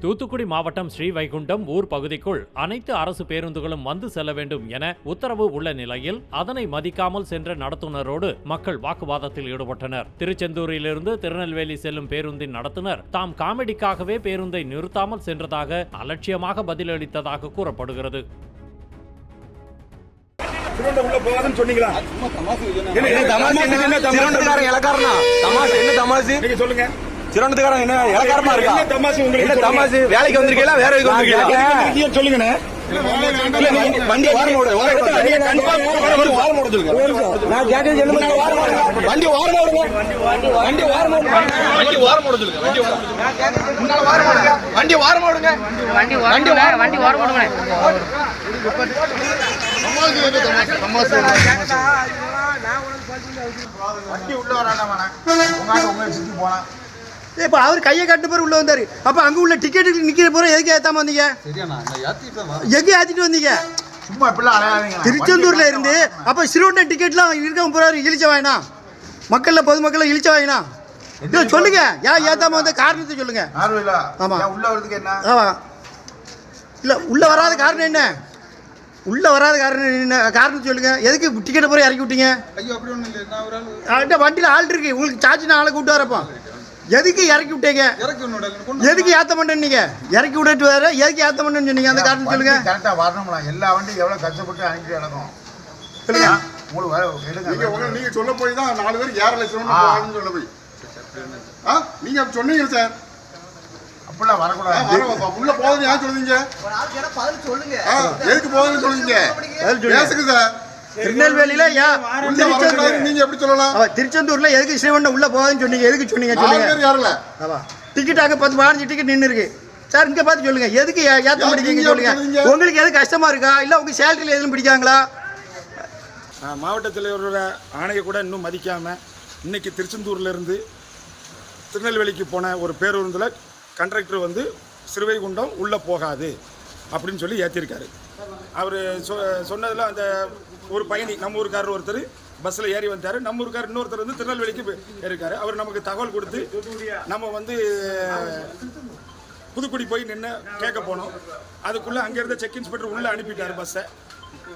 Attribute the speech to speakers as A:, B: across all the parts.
A: தூத்துக்குடி மாவட்டம் ஸ்ரீவைகுண்டம் ஊர் பகுதிக்குள் அனைத்து அரசு பேருந்துகளும் வந்து செல்ல வேண்டும் என உத்தரவு உள்ள நிலையில் அதனை மதிக்காமல் சென்ற நடத்துனரோடு மக்கள் வாக்குவாதத்தில் ஈடுபட்டனர். திருச்செந்தூரிலிருந்து திருநெல்வேலி செல்லும் பேருந்தின் நடத்துனர் தாம் காமெடிக்காகவே பேருந்தை நிறுத்தாமல் சென்றதாக அலட்சியமாக பதிலளித்ததாக கூறப்படுகிறது.
B: சிறந்தக்காரன் என்ன இலக்காரமா இருக்கா? என்ன தமாசு? வேலைக்கு வந்திருக்கீங்களா? வேற எதுக்கு வந்திருக்கீங்களா? சொல்லுங்க. வண்டி வாரம் ஓடுங்க. நான் கேட்டது சொல்லுங்க. வண்டி வாரம் ஓடுங்க. வண்டி வாரம் ஓடுங்க. வண்டி வாரம் ஓடுங்க. வண்டி வாரம் ஓடுங்க. வண்டி வாரம் ஓடுங்க. வண்டி உள்ள வராண்டா சுத்தி போனா
C: இப்போ அவர் கையை கட்டு பேர் உள்ள வந்தாரு. அப்ப அங்க உள்ள டிக்கெட் நிக்கிற போற எதுக்கு ஏத்தாம வந்தீங்க? எங்க ஏத்திட்டு வந்தீங்க?
B: சும்மா இப்பெல்லாம் அலையாதீங்க.
C: திருச்செந்தூர்ல இருந்து அப்ப சிறுவண்ட டிக்கெட்லாம் இருக்கவும் போறாரு. இழிச்ச வாயினா மக்கள்ல பொதுமக்களை இழிச்ச வாயினா சொல்லுங்க. ஏன் ஏத்தாம வந்த காரணத்தை சொல்லுங்க.
B: ஆமா உள்ள வரதுக்கு என்ன?
C: இல்ல உள்ள வராத காரணம் என்ன? உள்ள வராத காரணம் என்ன? காரணம் சொல்லுங்க. எதுக்கு டிக்கெட்டை போய் இறக்கி விட்டீங்க?
B: ஐயோ அப்படி ஒன்றும் இல்லை.
C: வண்டியில் ஆள் இருக்கு. உங்களுக்கு சார்ஜ் ஆளை கூப்பிட்டு வரப்போ எதுக்கு இறக்கி விட்டீங்க? எதுக்கு ஏத்த மாட்டேன் நீங்க? இறக்கி விட்டு வேற எதுக்கு ஏத்த மாட்டேன்னு சொன்னீங்க? அந்த காரணம் சொல்லுங்க.
B: கரெக்டா வரணும்ல. எல்லா வண்டியும் எவ்வளவு கஷ்டப்பட்டு அனுப்பி நடக்கும் சொல்லுங்க.
D: நீங்க சொல்ல போய் தான் 4 பேர் ஏறல சொல்ல போய் நீங்க சொன்னீங்க சார்.
B: அப்படிலாம் வரக்கூடாது.
D: உள்ள போகுதுன்னு யார் சொல்லுவீங்க? எதுக்கு போகுதுன்னு சொல்லுவீங்க? பேசுங்க சார்.
C: திருநெல்வேலியில
D: நீங்க எப்படி சொல்லலாம்?
C: திருச்செந்தூர்ல எதுக்கு ஸ்ரீவண்டம் உள்ள போகுதுன்னு சொன்னீங்க? எதுக்கு சொன்னீங்க? டிக்கெட் அங்க 10-15 டிக்கெட் நின்று இருக்கு சார். இங்க பார்த்து சொல்லுங்க. எதுக்கு ஏத்த மாட்டீங்க சொல்லுங்க. உங்களுக்கு எது கஷ்டமா இருக்கா? இல்ல உங்க சேலரியில எதுவும் பிடிக்காங்களா?
D: மாவட்ட தலைவரோட ஆணையை கூட இன்னும் மதிக்காம இன்னைக்கு திருச்செந்தூர்ல இருந்து திருநெல்வேலிக்கு போன ஒரு பேருந்துல கண்டக்டர் வந்து ஸ்ரீவைகுண்டம் உள்ள போகாது அப்படின்னு சொல்லி ஏற்றிருக்காரு. அவர் சொன்னதில் அந்த ஒரு பயணி நம்ம ஊருக்காரர் ஒருத்தர் பஸ்ஸில் ஏறி வந்தார். நம்ம ஊருக்காரர் இன்னொருத்தர் வந்து திருநெல்வேலிக்கு இருக்காரு. அவர் நமக்கு தகவல் கொடுத்து நம்ம வந்து புதுக்குடி போய் நின்று கேட்க போனோம். அதுக்குள்ளே அங்கே இருந்த செக் இன்ஸ்பெக்டர் உள்ளே அனுப்பிட்டார் பஸ்ஸை.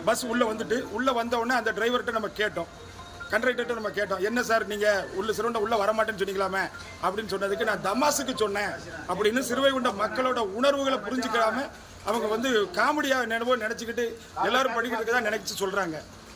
D: பஸ் உள்ளே வந்துட்டு உள்ளே வந்தவுடனே அந்த டிரைவர்கிட்ட நம்ம கேட்டோம், கண்டக்டர்கிட்ட நம்ம கேட்டோம், என்ன சார் நீங்கள் உள்ள சிறுவண்ட உள்ளே வரமாட்டேன்னு சொன்னீங்களாமே அப்படின்னு சொன்னதுக்கு நான் தமாசுக்கு சொன்னேன் அப்படின்னு சிறுவைகுண்ட மக்களோட உணர்வுகளை புரிஞ்சுக்காம அவங்க வந்து காமெடியாக நினைச்சுக்கிட்டு எல்லாரும் படிக்கிறதுக்கு தான் நினைச்சு சொல்கிறாங்க.